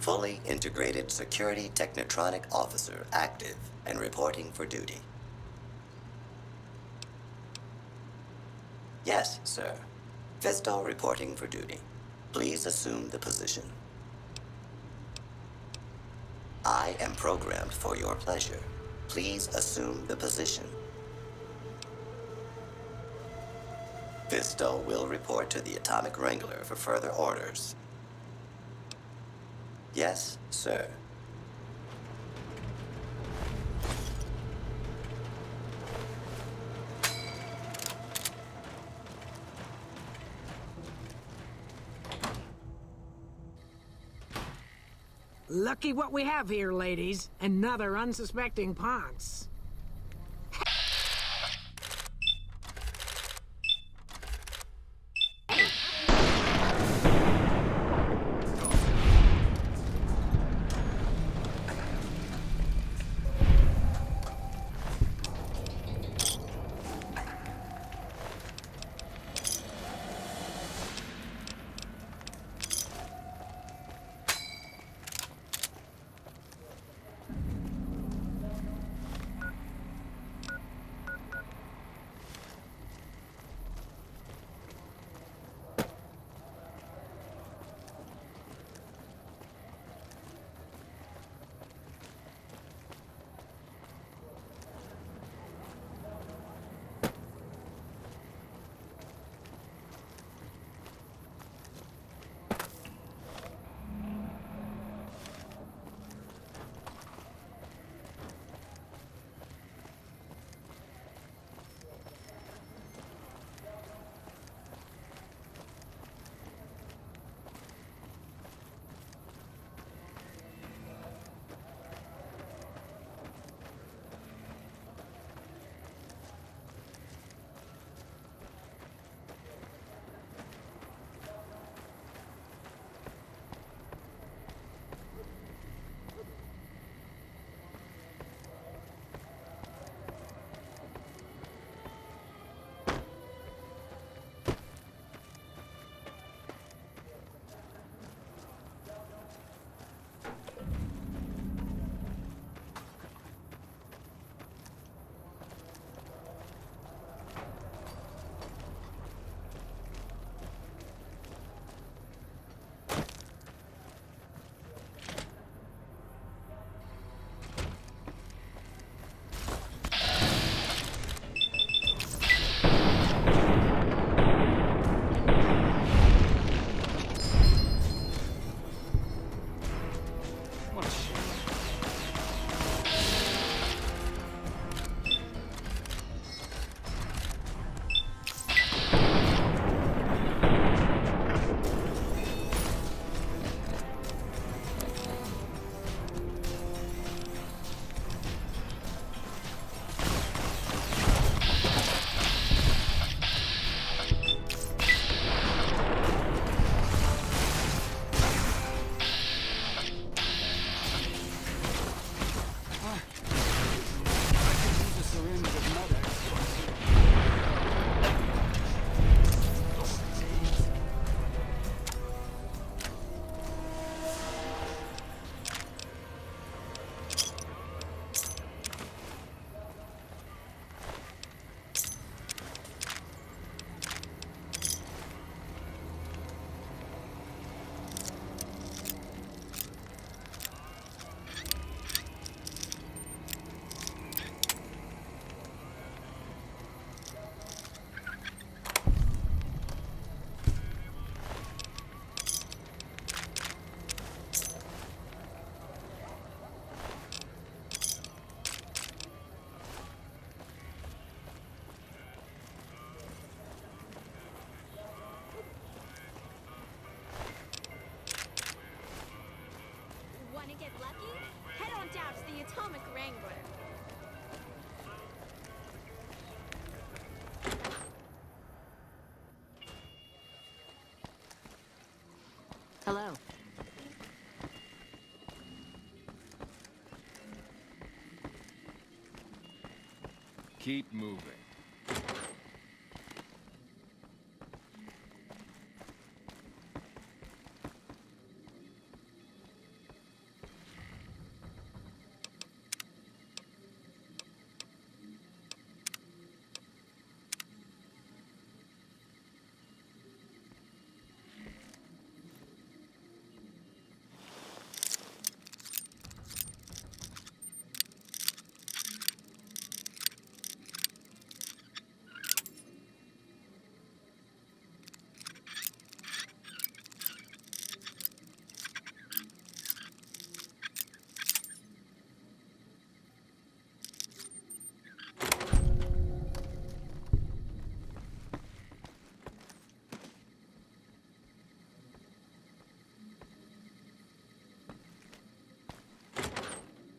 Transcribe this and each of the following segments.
Fully integrated security technotronic officer active and reporting for duty. Yes, sir. Fisto reporting for duty. Please assume the position. I am programmed for your pleasure. Please assume the position. Fisto will report to the Atomic Wrangler for further orders. Yes, sir. Lucky what we have here, ladies. Another unsuspecting Ponce. Atomic Wrangler. Hello. Keep moving.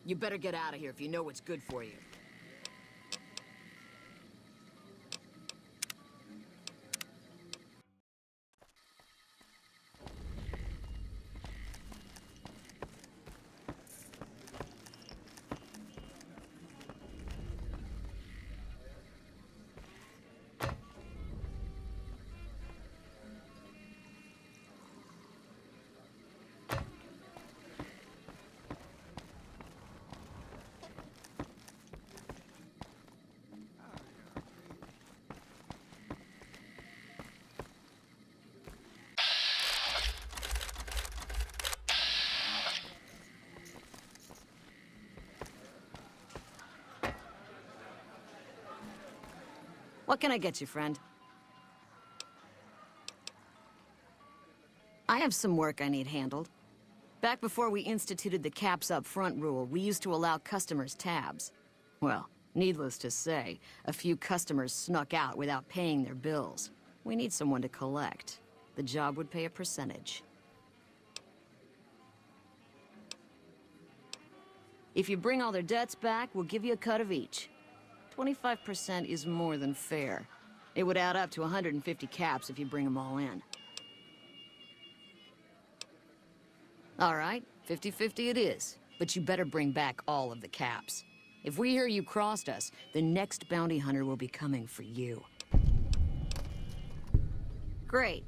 You better get out of here if you know what's good for you. What can I get you, friend? I have some work I need handled. Back before we instituted the caps up front rule, we used to allow customers tabs. Well, needless to say, a few customers snuck out without paying their bills. We need someone to collect. The job would pay a percentage. If you bring all their debts back, we'll give you a cut of each. 25% is more than fair. It would add up to 150 caps if you bring them all in. All right, 50-50 it is. But you better bring back all of the caps. If we hear you crossed us, the next bounty hunter will be coming for you. Great.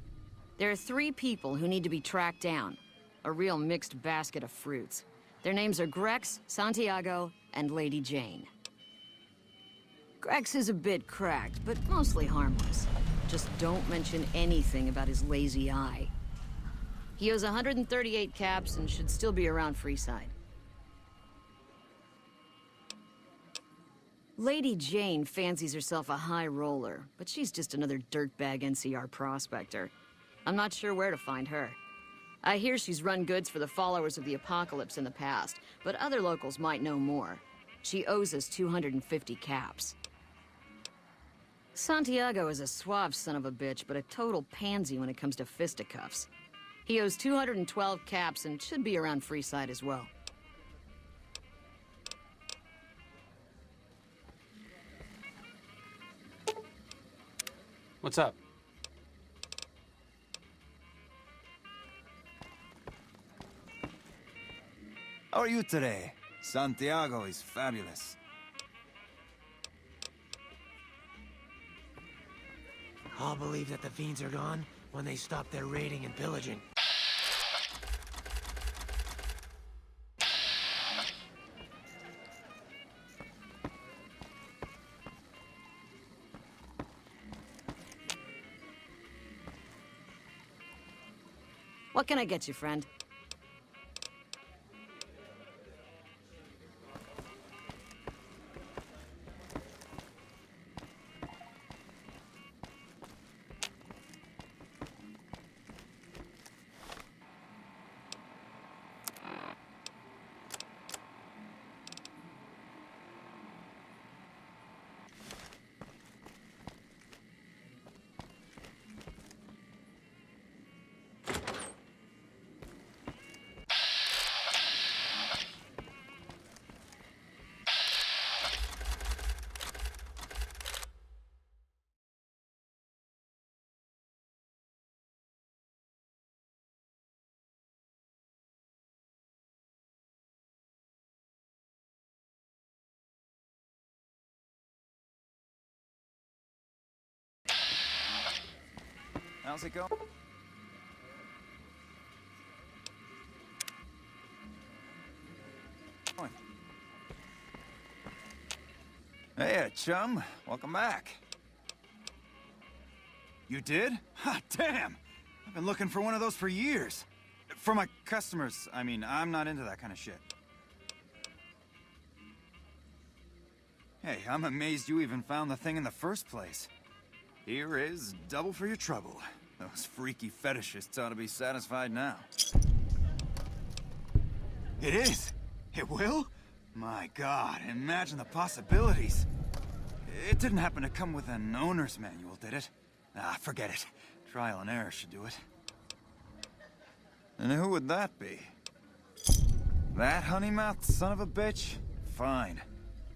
There are 3 people who need to be tracked down. A real mixed basket of fruits. Their names are Grex, Santiago, and Lady Jane. Grex is a bit cracked, but mostly harmless. Just don't mention anything about his lazy eye. He owes 138 caps and should still be around freeside. Lady Jane fancies herself a high roller, but she's just another dirtbag NCR prospector. I'm not sure where to find her. I hear she's run goods for the followers of the apocalypse in the past, but other locals might know more. She owes us 250 caps. Santiago is a suave son of a bitch, but a total pansy when it comes to fisticuffs. He owes 212 caps and should be around freeside as well. What's up? How are you today? Santiago is fabulous. I'll believe that the fiends are gone when they stop their raiding and pillaging. What can I get you, friend? How's it going? Hey, chum. Welcome back. You did? Ha, damn! I've been looking for one of those for years. For my customers, I mean, I'm not into that kind of shit. Hey, I'm amazed you even found the thing in the first place. Here is double for your trouble. Those freaky fetishists ought to be satisfied now. It is! It will? My God, imagine the possibilities. It didn't happen to come with an owner's manual, did it? Ah, forget it. Trial and error should do it. And who would that be? That honey-mouthed son of a bitch? Fine.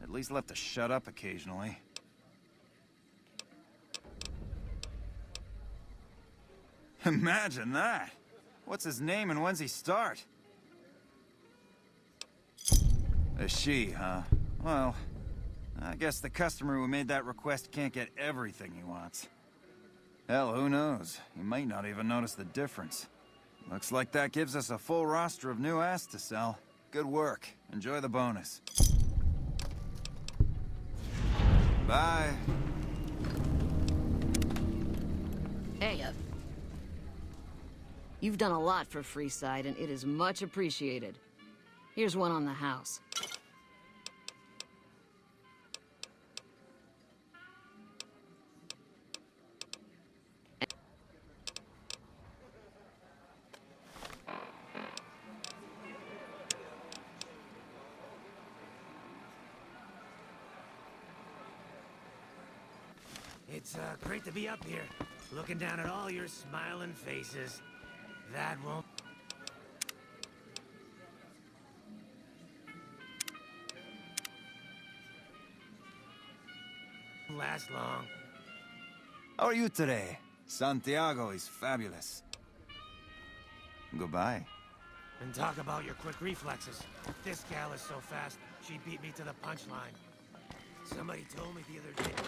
At least left to shut up occasionally. Imagine that! What's his name and when's he start? A she, huh? Well, I guess the customer who made that request can't get everything he wants. Hell, who knows? He might not even notice the difference. Looks like that gives us a full roster of new ass to sell. Good work. Enjoy the bonus. Bye. Hey, you've done a lot for Freeside, and it is much appreciated. Here's one on the house. It's great to be up here, looking down at all your smiling faces. That won't last long. How are you today? Santiago is fabulous. Goodbye. And talk about your quick reflexes. This gal is so fast, she beat me to the punchline. Somebody told me the other day.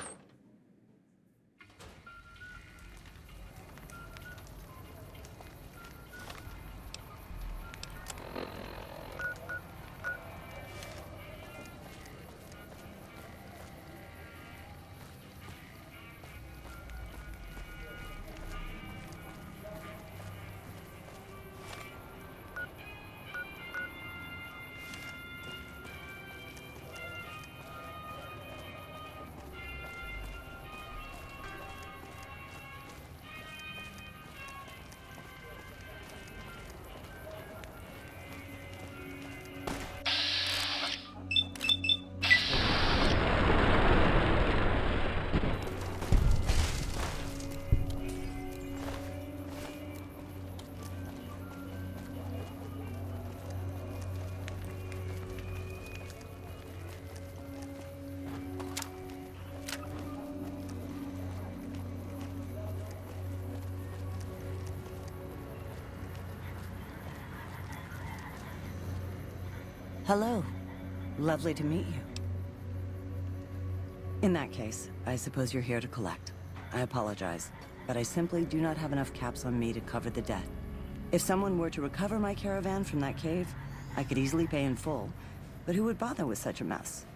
Hello. Lovely to meet you. In that case, I suppose you're here to collect. I apologize, but I simply do not have enough caps on me to cover the debt. If someone were to recover my caravan from that cave, I could easily pay in full, but who would bother with such a mess?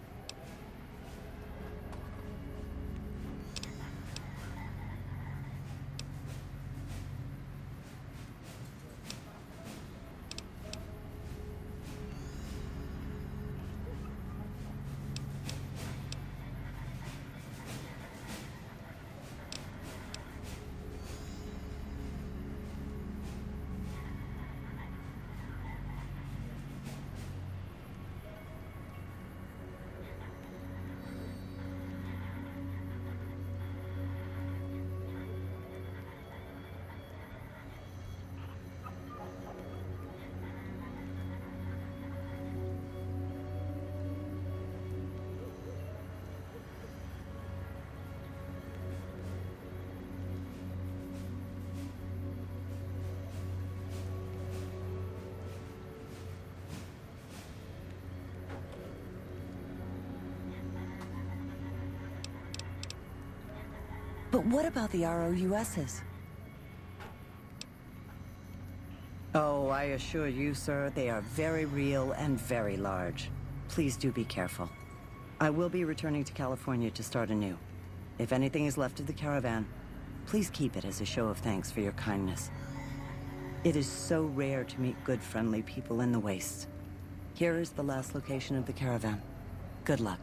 But what about the ROUSs? Oh, I assure you, sir, they are very real and very large. Please do be careful. I will be returning to California to start anew. If anything is left of the caravan, please keep it as a show of thanks for your kindness. It is so rare to meet good, friendly people in the wastes. Here is the last location of the caravan. Good luck.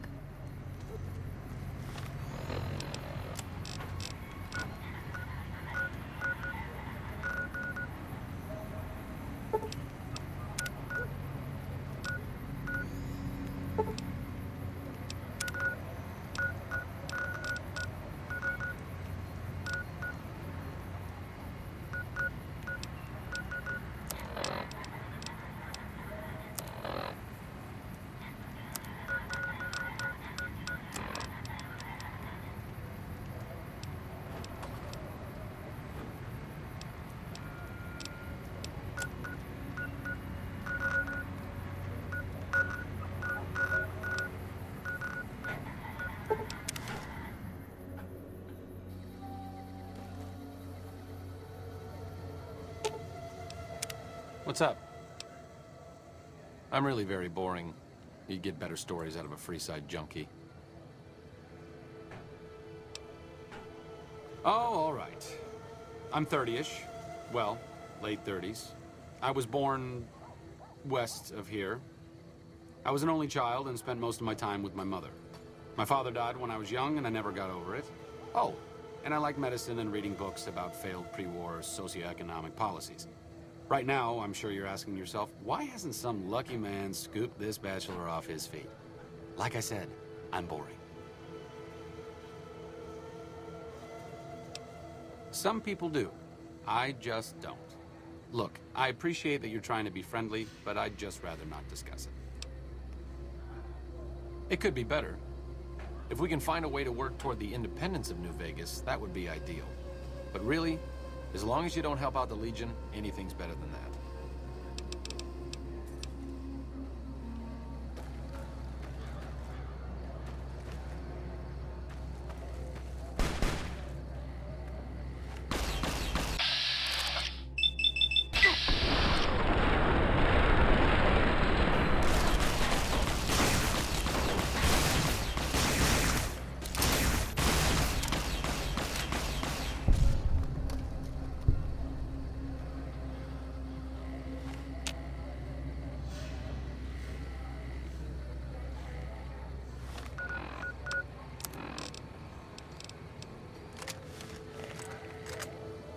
What's up? I'm really very boring. You'd get better stories out of a freeside junkie. Oh, all right. I'm 30-ish. Well, late 30s. I was born west of here. I was an only child and spent most of my time with my mother. My father died when I was young and I never got over it. Oh, and I like medicine and reading books about failed pre-war socioeconomic policies. Right now, I'm sure you're asking yourself, why hasn't some lucky man scooped this bachelor off his feet? Like I said, I'm boring. Some people do. I just don't. Look, I appreciate that you're trying to be friendly, but I'd just rather not discuss it. It could be better. If we can find a way to work toward the independence of New Vegas, that would be ideal. But really, as long as you don't help out the Legion, anything's better than that.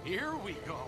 Here we go.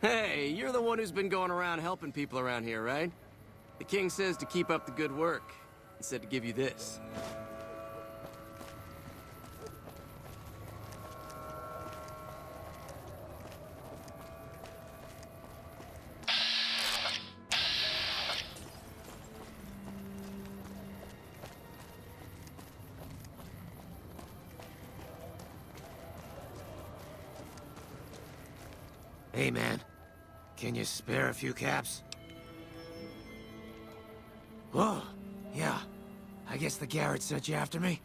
Hey, you're the one who's been going around helping people around here, right? The king says to keep up the good work. He said to give you this. Hey, man. Can you spare a few caps? Whoa, yeah. I guess the Garrett sent you after me?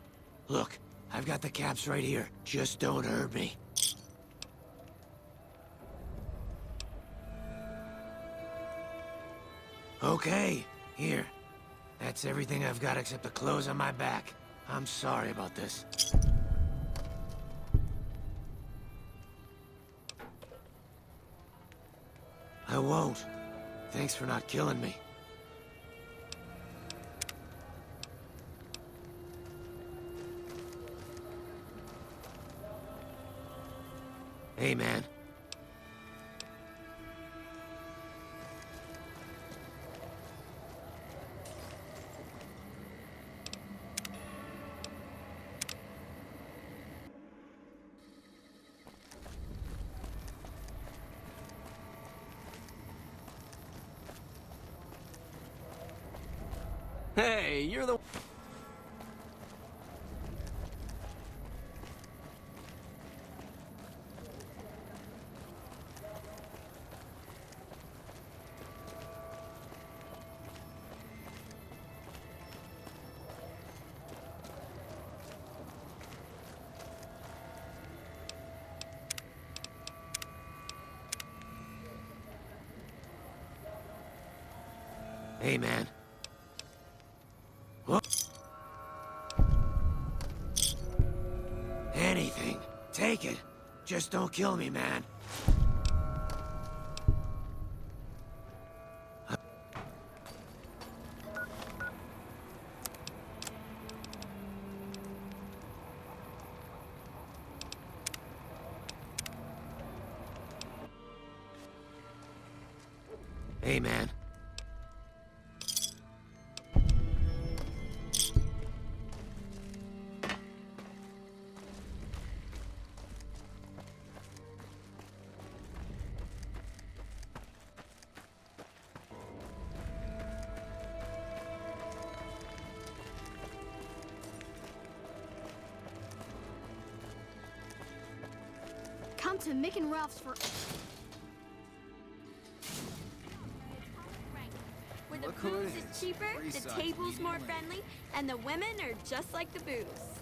Look, I've got the caps right here. Just don't hurt me. Okay, here. That's everything I've got except the clothes on my back. I'm sorry about this. I won't. Thanks for not killing me. Hey, man. Hey, you're the... Hey, man. Whoop. Anything. Take it. Just don't kill me, man. Hey, man. Come to Mick and Ralph's for... Where the Look who it booze is is. cheaper, the Freeside table's more medium rare. friendly, and the women are just like the booze.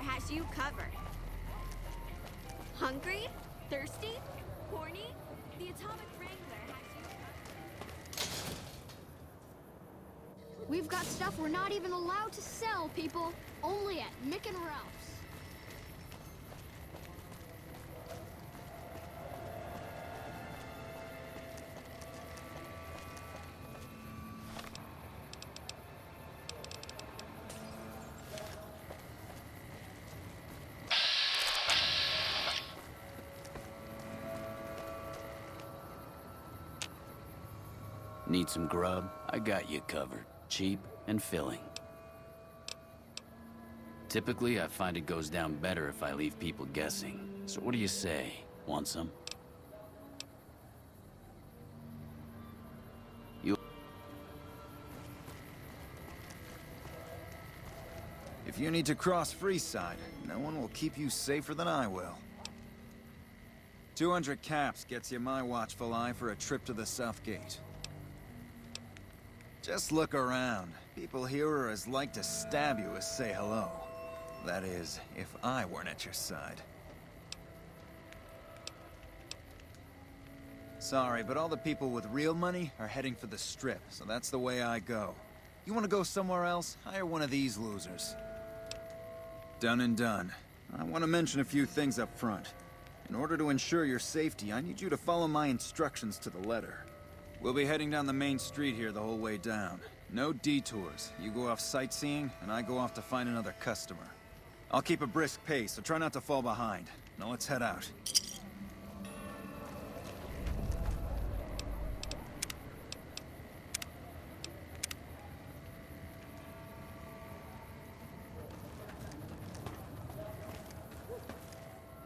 has you covered. Hungry? Thirsty? Horny? The Atomic Wrangler has you covered. We've got stuff we're not even allowed to sell, people. Only at Mick and Ralph's. Need some grub? I got you covered. Cheap and filling. Typically, I find it goes down better if I leave people guessing. So what do you say? Want some? If you need to cross freeside, no one will keep you safer than I will. 200 caps gets you my watchful eye for a trip to the South Gate. Just look around. People here are as like to stab you as say hello. That is, if I weren't at your side. Sorry, but all the people with real money are heading for the Strip, so that's the way I go. You want to go somewhere else? Hire one of these losers. Done and done. I want to mention a few things up front. In order to ensure your safety, I need you to follow my instructions to the letter. We'll be heading down the main street here the whole way down. No detours. You go off sightseeing, and I go off to find another customer. I'll keep a brisk pace, so try not to fall behind. Now let's head out.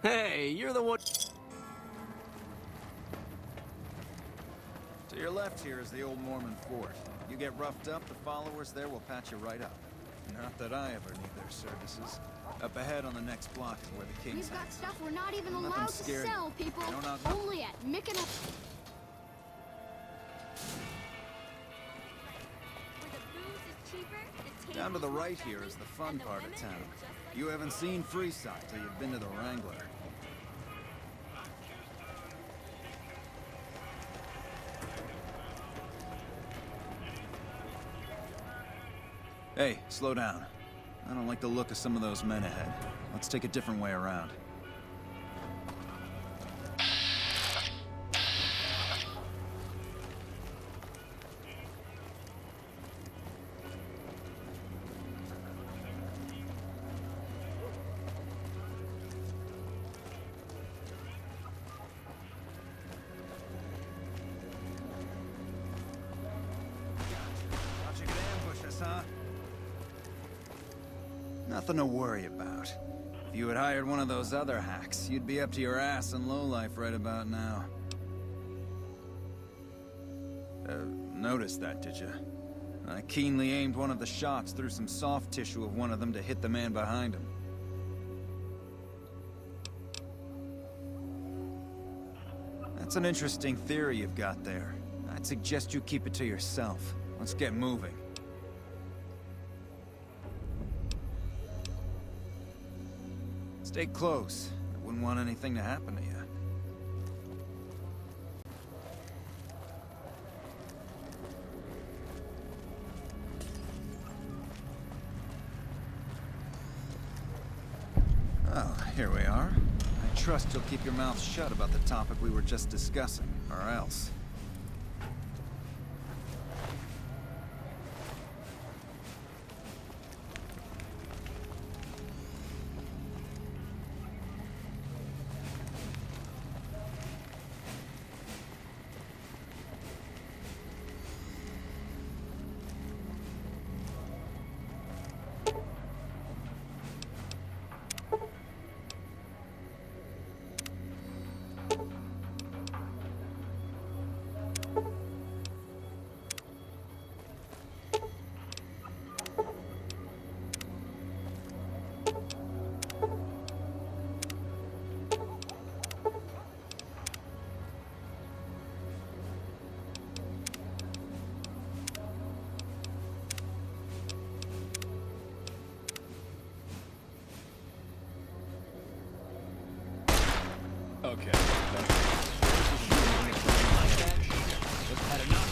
Hey, you're the one... To your left here is the old Mormon fort. You get roughed up, the followers there will patch you right up. Not that I ever need their services. Up ahead on the next block is where the king's We've got at. stuff we're not even Nothing allowed to scary. sell, people. No, no. Only at Mick and... Down to the right here is the fun part of town. You haven't seen Freeside till you've been to the Wrangler. Hey, slow down. I don't like the look of some of those men ahead. Let's take a different way around. Thought you could ambush us, huh? Nothing to worry about. If you had hired one of those other hacks, you'd be up to your ass in lowlife right about now. Noticed that, did you? I keenly aimed one of the shots through some soft tissue of one of them to hit the man behind him. That's an interesting theory you've got there. I'd suggest you keep it to yourself. Let's get moving. Stay close. I wouldn't want anything to happen to you. Oh, here we are. I trust you'll keep your mouth shut about the topic we were just discussing, or else. Okay. Like that? Just had enough.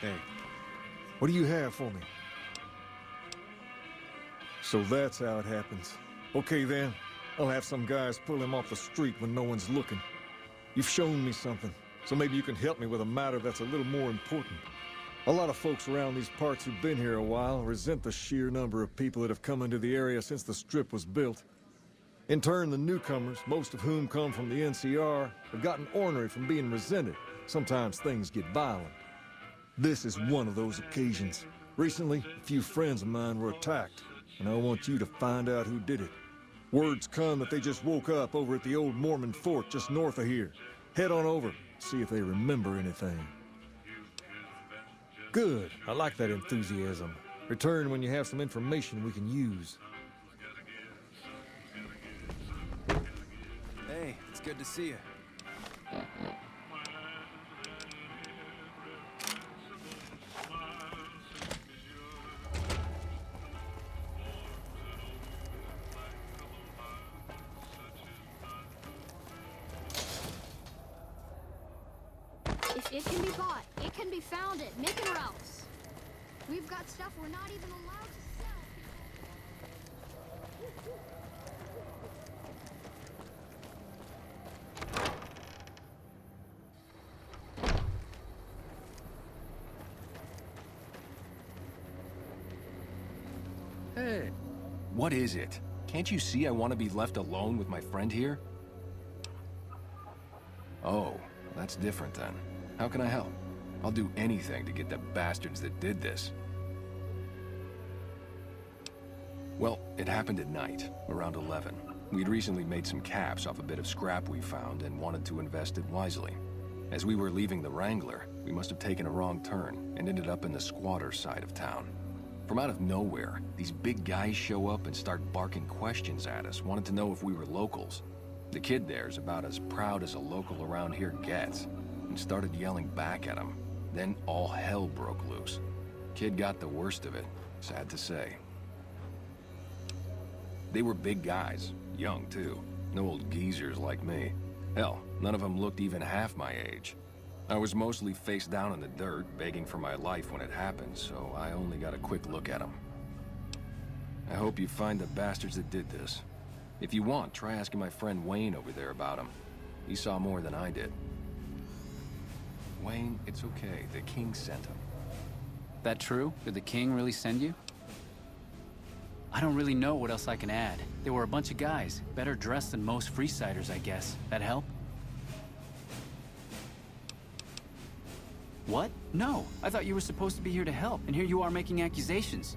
Hey, what do you have for me? So that's how it happens. Okay then, I'll have some guys pull him off the street when no one's looking. You've shown me something, so maybe you can help me with a matter that's a little more important. A lot of folks around these parts who've been here a while resent the sheer number of people that have come into the area since the Strip was built. In turn, the newcomers, most of whom come from the NCR, have gotten ornery from being resented. Sometimes things get violent. This is one of those occasions. Recently, a few friends of mine were attacked, and I want you to find out who did it. Word's come that they just woke up over at the old Mormon fort just north of here. Head on over, see if they remember anything. Good. I like that enthusiasm. Return when you have some information we can use. Hey, it's good to see you. If it can be bought, it can be founded. Make it or else. We've got stuff we're not even allowed to sell. Hey. What is it? Can't you see I want to be left alone with my friend here? Oh, that's different then. How can I help? I'll do anything to get the bastards that did this. Well, it happened at night, around 11. We'd recently made some caps off a bit of scrap we found and wanted to invest it wisely. As we were leaving the Wrangler, we must have taken a wrong turn and ended up in the squatter side of town. From out of nowhere, these big guys show up and start barking questions at us, wanted to know if we were locals. The kid there's about as proud as a local around here gets, and started yelling back at him. Then all hell broke loose. Kid got the worst of it, sad to say. They were big guys, young too. No old geezers like me. Hell, none of them looked even half my age. I was mostly face down in the dirt, begging for my life when it happened, so I only got a quick look at them. I hope you find the bastards that did this. If you want, try asking my friend Wayne over there about him. He saw more than I did. Wayne, it's okay. The king sent him. That true? Did the king really send you? I don't really know what else I can add. They were a bunch of guys, better dressed than most freesiders, I guess. That help? What? No, I thought you were supposed to be here to help, and here you are making accusations.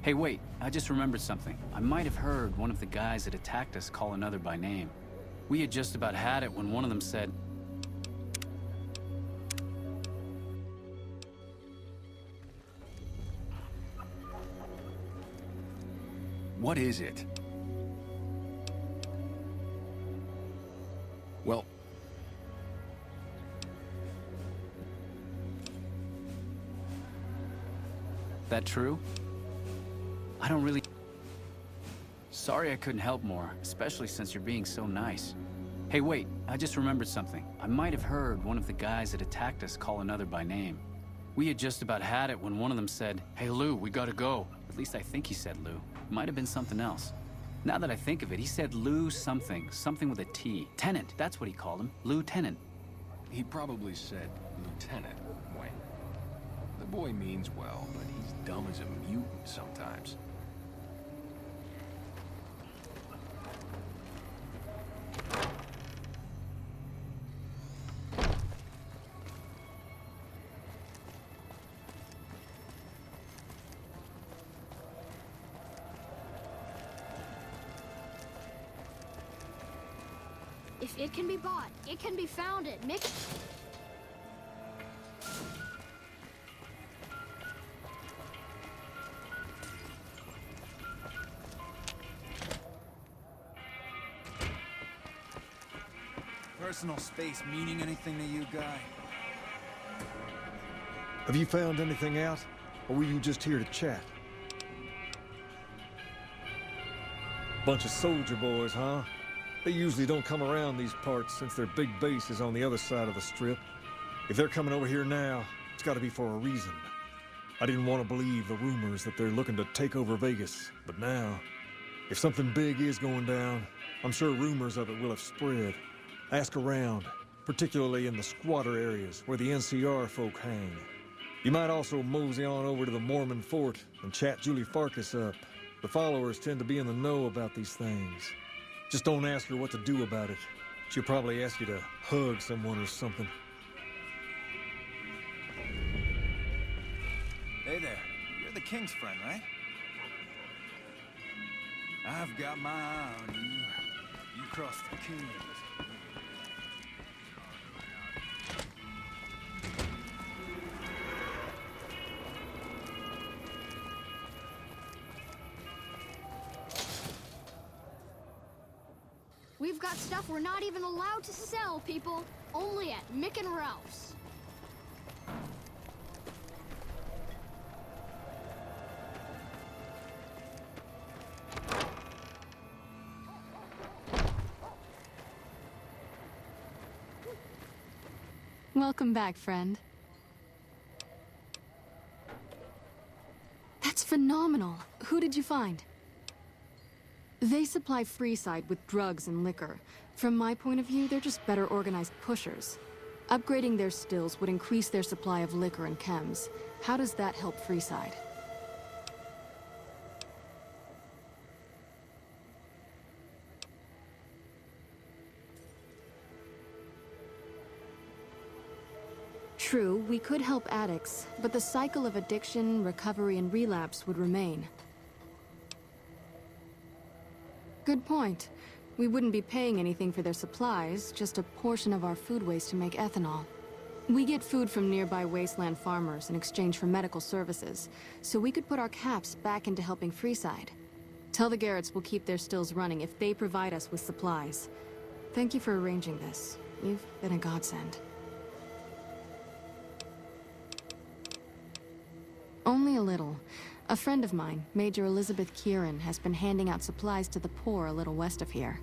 Hey, wait, I just remembered something. I might have heard one of the guys that attacked us call another by name. We had just about had it when one of them said... What is it? Well... That true? I don't really... Sorry I couldn't help more, especially since you're being so nice. Hey, wait, I just remembered something. I might have heard one of the guys that attacked us call another by name. We had just about had it when one of them said, "Hey Lou, we gotta go." At least I think he said Lou. Might have been something else. Now that I think of it, he said Lou something. Something with a T. Tenant, that's what he called him. Lieutenant. He probably said lieutenant, Wayne. The boy means well, but he's dumb as a mutant sometimes. If it can be bought, it can be founded. Personal space meaning anything to you, guy? Have you found anything out? Or were you just here to chat? Bunch of soldier boys, huh? They usually don't come around these parts since their big base is on the other side of the strip. If they're coming over here now, it's gotta be for a reason. I didn't want to believe the rumors that they're looking to take over Vegas, but now, if something big is going down, I'm sure rumors of it will have spread. Ask around, particularly in the squatter areas where the NCR folk hang. You might also mosey on over to the Mormon fort and chat Julie Farkas up. The followers tend to be in the know about these things. Just don't ask her what to do about it. She'll probably ask you to hug someone or something. Hey there, you're the king's friend, right? I've got my eye on you. You crossed the kings. We've got stuff we're not even allowed to sell, people. Only at Mick and Ralph's. Welcome back, friend. That's phenomenal. Who did you find? They supply freeside with drugs and liquor. From my point of view, they're just better organized pushers. Upgrading their stills would increase their supply of liquor and chems. How does that help freeside? True, we could help addicts, but the cycle of addiction, recovery, and relapse would remain. Good point. We wouldn't be paying anything for their supplies, just a portion of our food waste to make ethanol. We get food from nearby wasteland farmers in exchange for medical services, so we could put our caps back into helping freeside. Tell the Garretts we'll keep their stills running if they provide us with supplies. Thank you for arranging this. You've been a godsend. Only a little. A friend of mine, Major Elizabeth Kieran, has been handing out supplies to the poor a little west of here.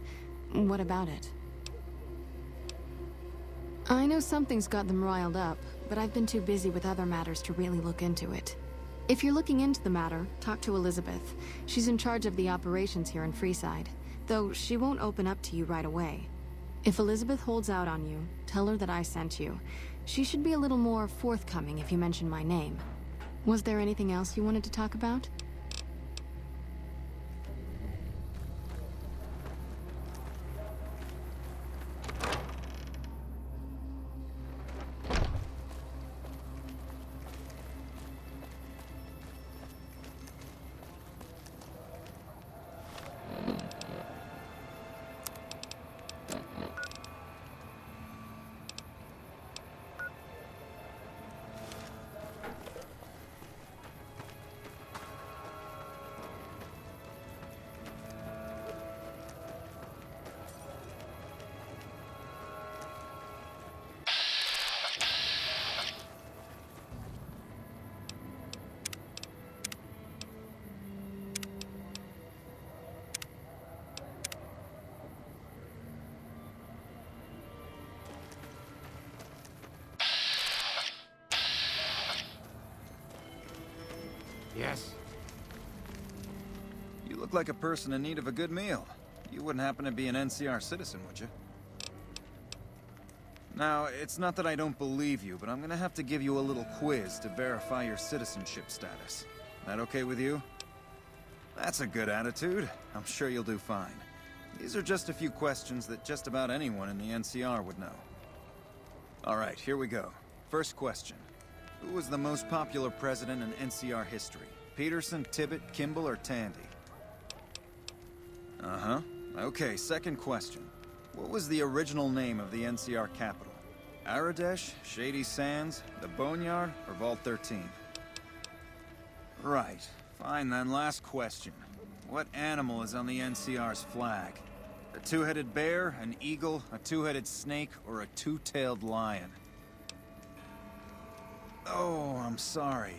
What about it? I know something's got them riled up, but I've been too busy with other matters to really look into it. If you're looking into the matter, talk to Elizabeth. She's in charge of the operations here in Freeside, though she won't open up to you right away. If Elizabeth holds out on you, tell her that I sent you. She should be a little more forthcoming if you mention my name. Was there anything else you wanted to talk about? Yes? You look like a person in need of a good meal. You wouldn't happen to be an NCR citizen, would you? Now, it's not that I don't believe you, but I'm gonna have to give you a little quiz to verify your citizenship status. That okay with you? That's a good attitude. I'm sure you'll do fine. These are just a few questions that just about anyone in the NCR would know. All right, here we go. First question. Who was the most popular president in NCR history? Peterson, Tibbet, Kimball, or Tandy? Uh-huh. Okay, second question. What was the original name of the NCR capital? Aradesh, Shady Sands, the Boneyard, or Vault 13? Right. Fine then, last question. What animal is on the NCR's flag? A two-headed bear, an eagle, a two-headed snake, or a two-tailed lion? Oh, I'm sorry.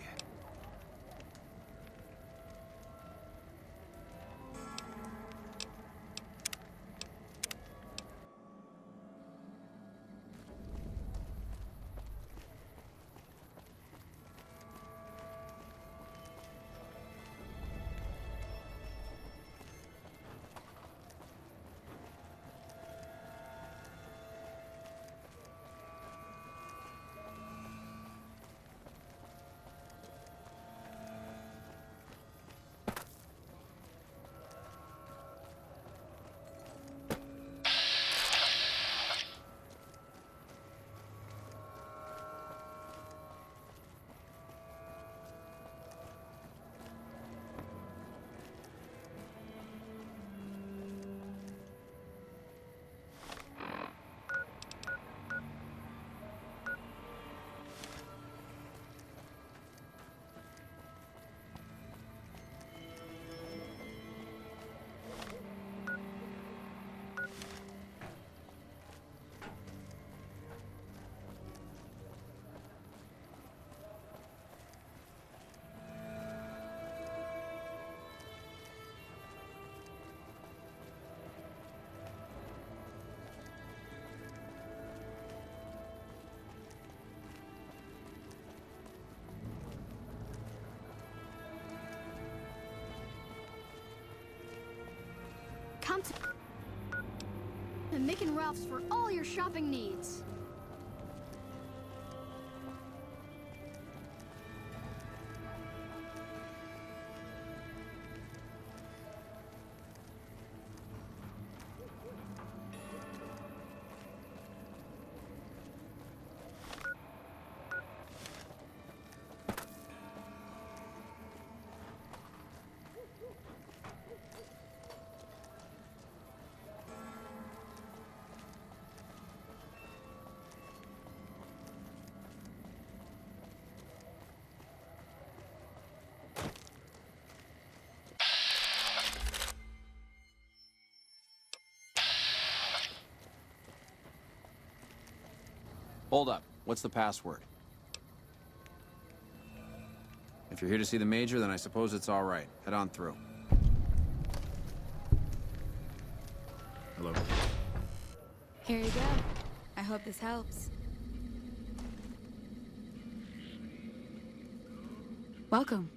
Come to Mick and Ralph's for all your shopping needs. Hold up. What's the password? If you're here to see the Major, then I suppose it's all right. Head on through. Hello. Here you go. I hope this helps. Welcome.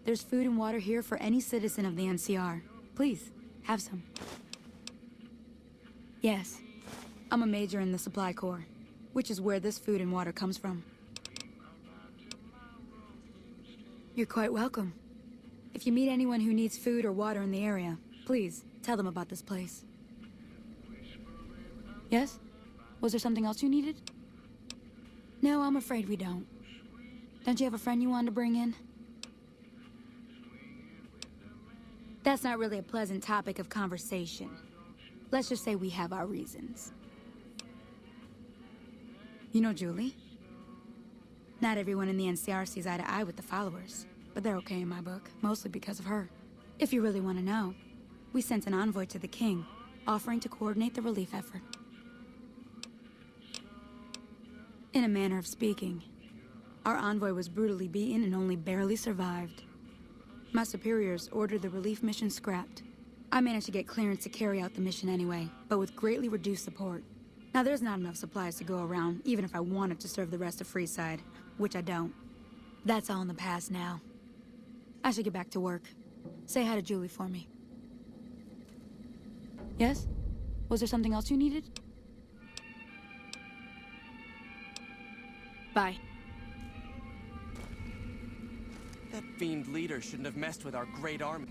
There's food and water here for any citizen of the NCR. Please, have some. Yes, I'm a major in the Supply Corps, which is where this food and water comes from. You're quite welcome. If you meet anyone who needs food or water in the area, please tell them about this place. Yes? Was there something else you needed? No, I'm afraid we don't. Don't you have a friend you wanted to bring in? That's not really a pleasant topic of conversation. Let's just say we have our reasons. You know Julie? Not everyone in the NCR sees eye to eye with the followers, but they're okay in my book, mostly because of her. If you really want to know, we sent an envoy to the king, offering to coordinate the relief effort. In a manner of speaking, our envoy was brutally beaten and only barely survived. My superiors ordered the relief mission scrapped. I managed to get clearance to carry out the mission anyway, but with greatly reduced support. Now there's not enough supplies to go around, even if I wanted to serve the rest of Freeside, which I don't. That's all in the past now. I should get back to work. Say hi to Julie for me. Yes? Was there something else you needed? Bye. That fiend leader shouldn't have messed with our great army.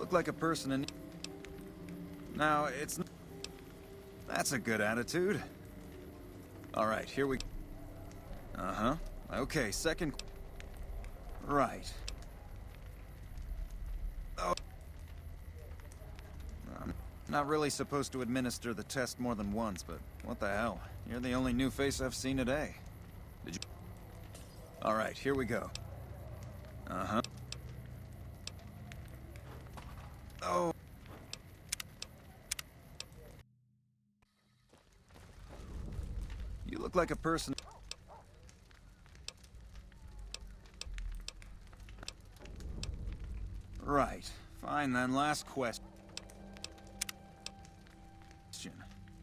Look like a person in... Now, it's... That's a good attitude. All right, here we... Uh-huh. Okay, second... Right. Oh. I'm not really supposed to administer the test more than once, but what the hell? You're the only new face I've seen today. Did you... All right, here we go. Uh-huh. Oh. You look like a person... Right. Fine then, last question.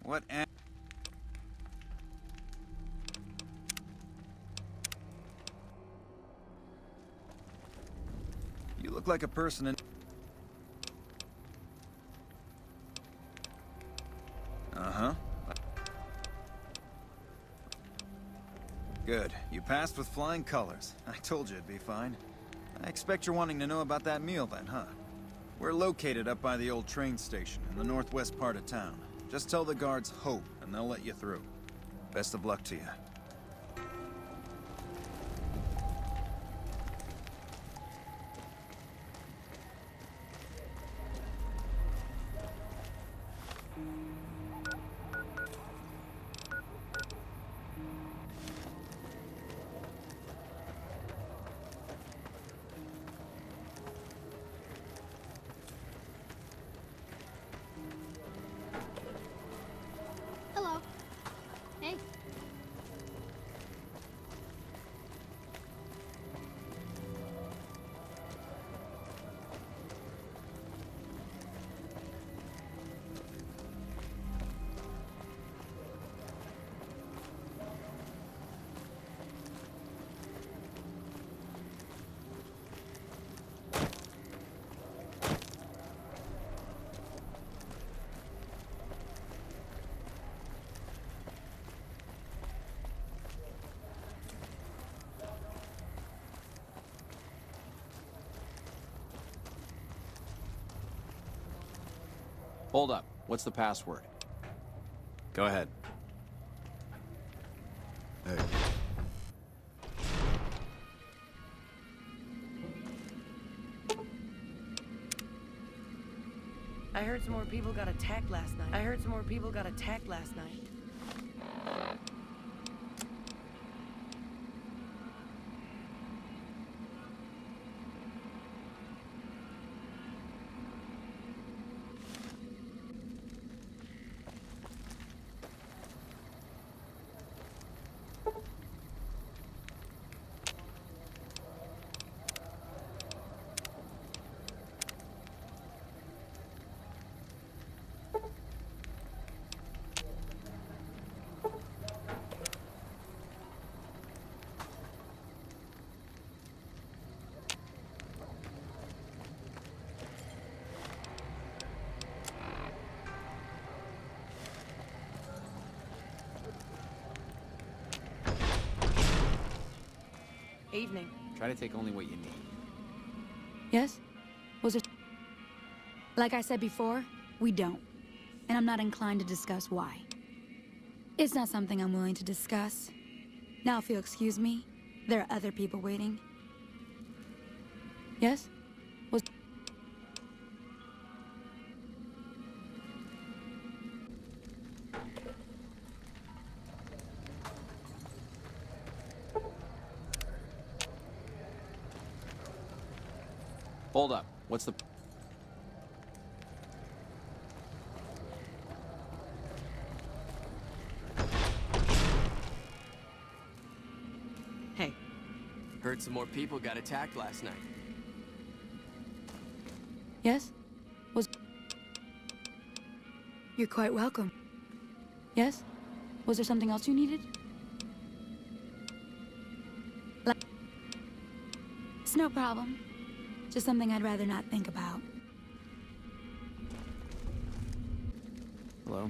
What am... You look like a person in... Uh-huh. Good. You passed with flying colors. I told you it'd be fine. I expect you're wanting to know about that meal then, huh? We're located up by the old train station in the northwest part of town. Just tell the guards Hope, and they'll let you through. Best of luck to you. Hold up. What's the password? Go ahead. Hey. I heard some more people got attacked last night. Evening. Try to take only what you need. Yes? Was it... Like I said before, we don't. And I'm not inclined to discuss why. It's not something I'm willing to discuss. Now, if you'll excuse me, there are other people waiting. Yes? Was... Hold up. What's the... Hey. Heard some more people got attacked last night. Yes? Was... You're quite welcome. Yes? Was there something else you needed? It's no problem. Just something I'd rather not think about. Hello?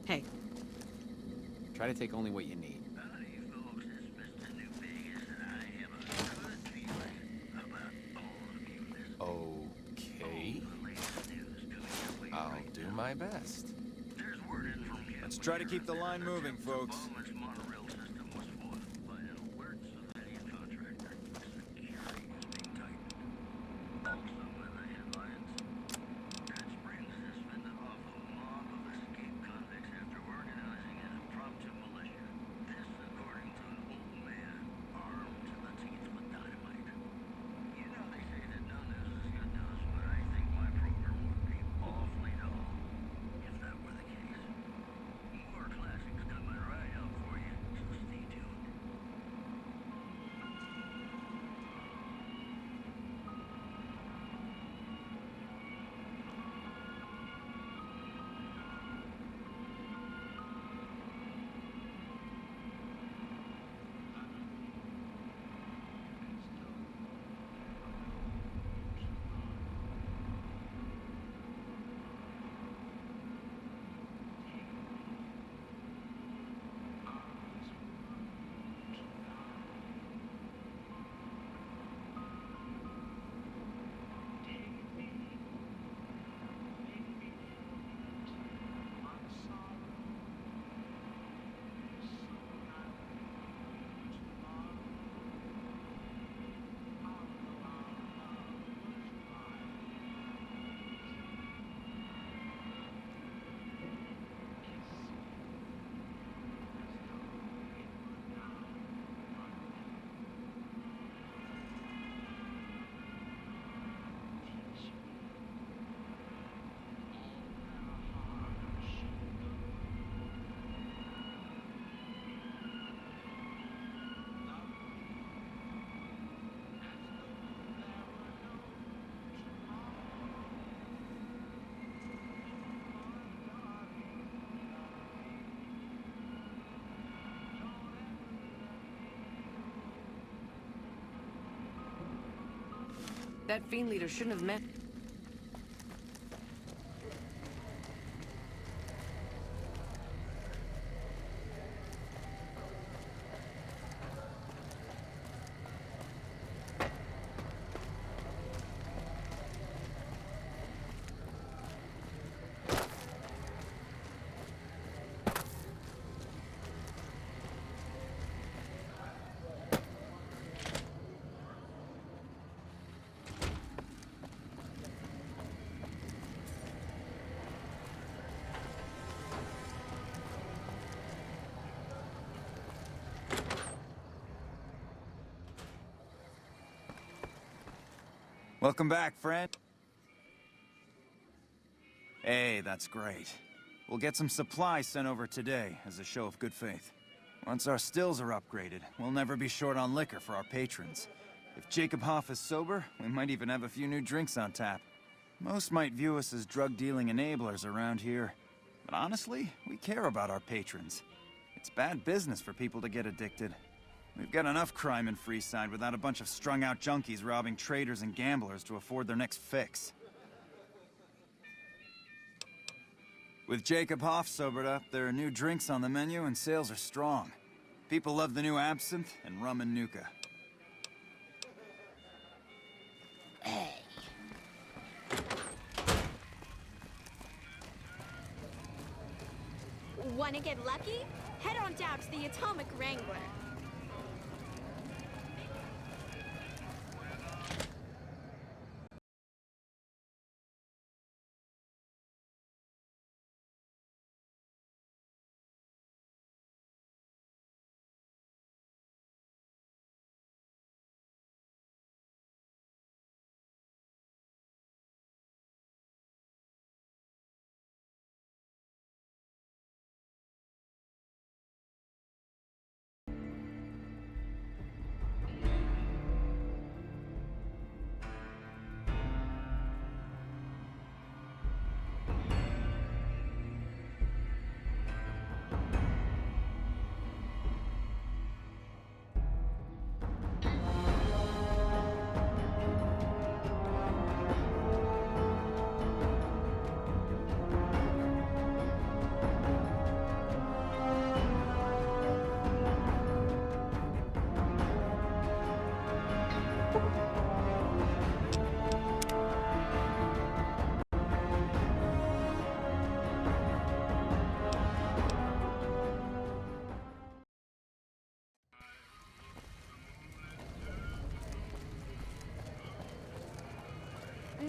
Hey. Try to take only what you need. Okay. I'll do my best. Let's try to keep the line moving, folks. That fiend leader shouldn't have met. Welcome back, friend. Hey, that's great. We'll get some supplies sent over today as a show of good faith. Once our stills are upgraded, we'll never be short on liquor for our patrons. If Jacob Hoff is sober, we might even have a few new drinks on tap. Most might view us as drug-dealing enablers around here. But honestly, we care about our patrons. It's bad business for people to get addicted. We've got enough crime in Freeside without a bunch of strung-out junkies robbing traders and gamblers to afford their next fix. With Jacob Hoff sobered up, there are new drinks on the menu and sales are strong. People love the new absinthe and rum and nuka. Hey. Wanna get lucky? Head on down to the Atomic Wrangler.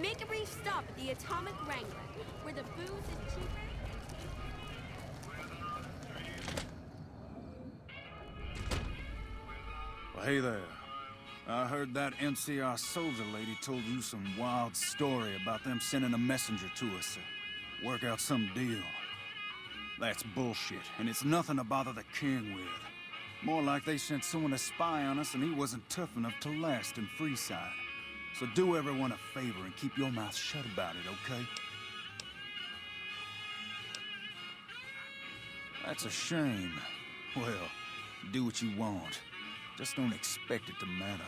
Make a brief stop at the Atomic Wrangler, where the booze is cheaper. Well, hey there. I heard that NCR soldier lady told you some wild story about them sending a messenger to us to work out some deal. That's bullshit, and it's nothing to bother the king with. More like they sent someone to spy on us and he wasn't tough enough to last in Freeside. So do everyone a favor and keep your mouth shut about it, okay? That's a shame. Well, do what you want. Just don't expect it to matter.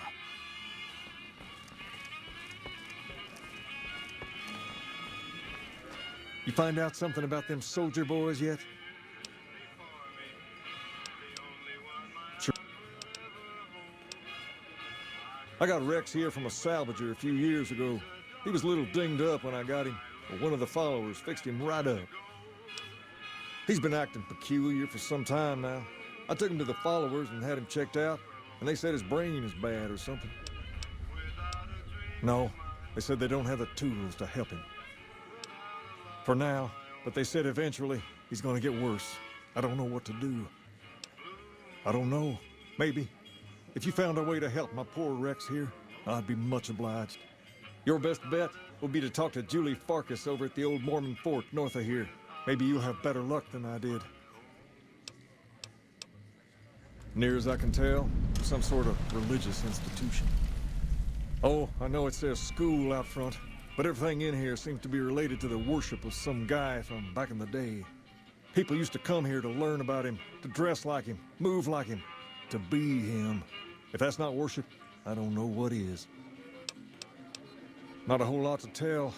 You find out something about them soldier boys yet? Sure. I got Rex here from a salvager a few years ago. He was a little dinged up when I got him, but one of the followers fixed him right up. He's been acting peculiar for some time now. I took him to the followers and had him checked out, and they said his brain is bad or something. No, they said they don't have the tools to help him. For now, but they said eventually he's gonna get worse. I don't know what to do. I don't know. Maybe. If you found a way to help my poor Rex here, I'd be much obliged. Your best bet will be to talk to Julie Farkas over at the old Mormon fort north of here. Maybe you'll have better luck than I did. Near as I can tell, some sort of religious institution. Oh, I know it says school out front, but everything in here seems to be related to the worship of some guy from back in the day. People used to come here to learn about him, to dress like him, move like him, to be him. If that's not worship, I don't know what is. Not a whole lot to tell.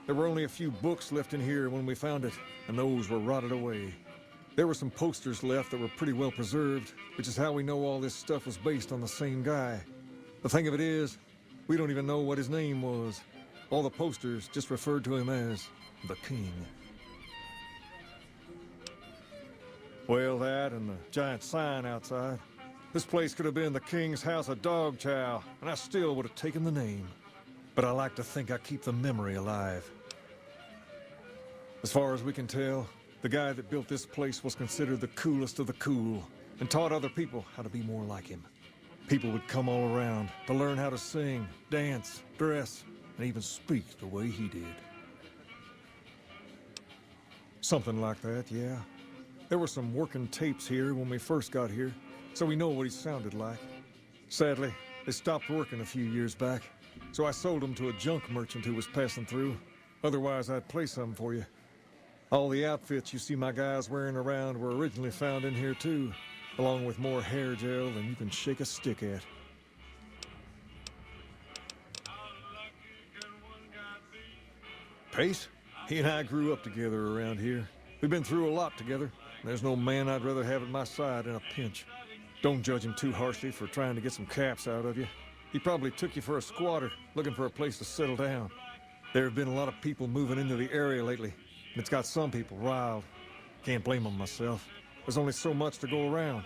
There were only a few books left in here when we found it, and those were rotted away. There were some posters left that were pretty well preserved, which is how we know all this stuff was based on the same guy. The thing of it is, we don't even know what his name was. All the posters just referred to him as the King. Well, that and the giant sign outside. This place could have been the King's House of Dog Chow, and I still would have taken the name. But I like to think I keep the memory alive. As far as we can tell, the guy that built this place was considered the coolest of the cool, and taught other people how to be more like him. People would come all around to learn how to sing, dance, dress, and even speak the way he did. Something like that, yeah. There were some working tapes here when we first got here, so we know what he sounded like. Sadly, they stopped working a few years back, so I sold them to a junk merchant who was passing through. Otherwise, I'd play some for you. All the outfits you see my guys wearing around were originally found in here too, along with more hair gel than you can shake a stick at. Pace? He and I grew up together around here. We've been through a lot together. There's no man I'd rather have at my side in a pinch. Don't judge him too harshly for trying to get some caps out of you. He probably took you for a squatter, looking for a place to settle down. There have been a lot of people moving into the area lately, and it's got some people riled. Can't blame them myself. There's only so much to go around.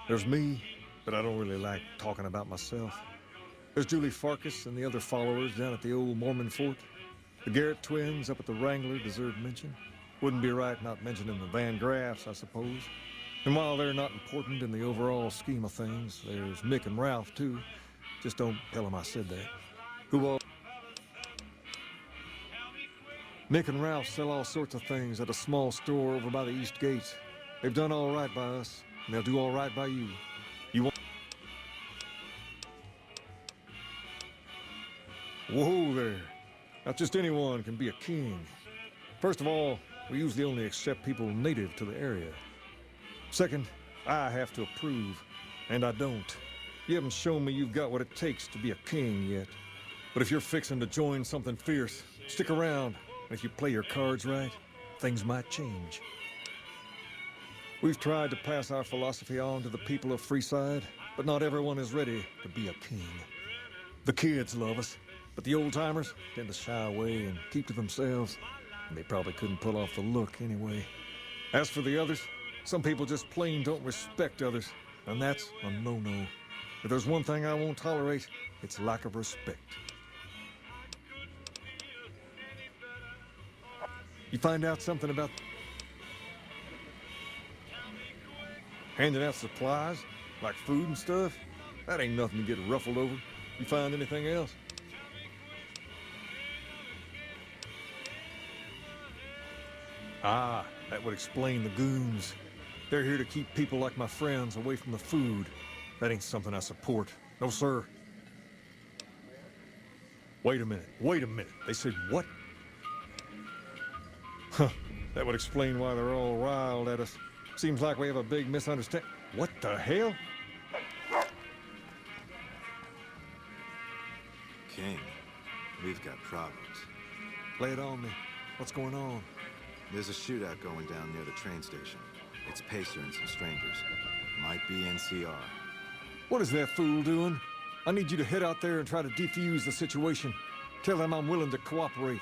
There's me, but I don't really like talking about myself. There's Julie Farkas and the other followers down at the old Mormon fort. The Garrett twins up at the Wrangler deserve mention. Wouldn't be right not mentioning the Van Graffs, I suppose. And while they're not important in the overall scheme of things, there's Mick and Ralph, too. Just don't tell them I said that. Who all... Mick and Ralph sell all sorts of things at a small store over by the East Gate. They've done all right by us, and they'll do all right by you. You want... Whoa there. Not just anyone can be a king. First of all, we usually only accept people native to the area. Second, I have to approve, and I don't. You haven't shown me you've got what it takes to be a king yet. But if you're fixing to join something fierce, stick around, and if you play your cards right, things might change. We've tried to pass our philosophy on to the people of Freeside, but not everyone is ready to be a king. The kids love us, but the old-timers tend to shy away and keep to themselves, and they probably couldn't pull off the look anyway. As for the others, some people just plain don't respect others, and that's a no-no. If there's one thing I won't tolerate, it's lack of respect. You find out something about handing out supplies, like food and stuff? That ain't nothing to get ruffled over. You find anything else? Ah, that would explain the goons. They're here to keep people like my friends away from the food. That ain't something I support. No, sir. Wait a minute. They said what? Huh, that would explain why they're all riled at us. Seems like we have a big misunderstanding. What the hell? King, we've got problems. Lay it on me. What's going on? There's a shootout going down near the train station. It's Pacer and some strangers. Might be NCR. What is that fool doing? I need you to head out there and try to defuse the situation. Tell them I'm willing to cooperate.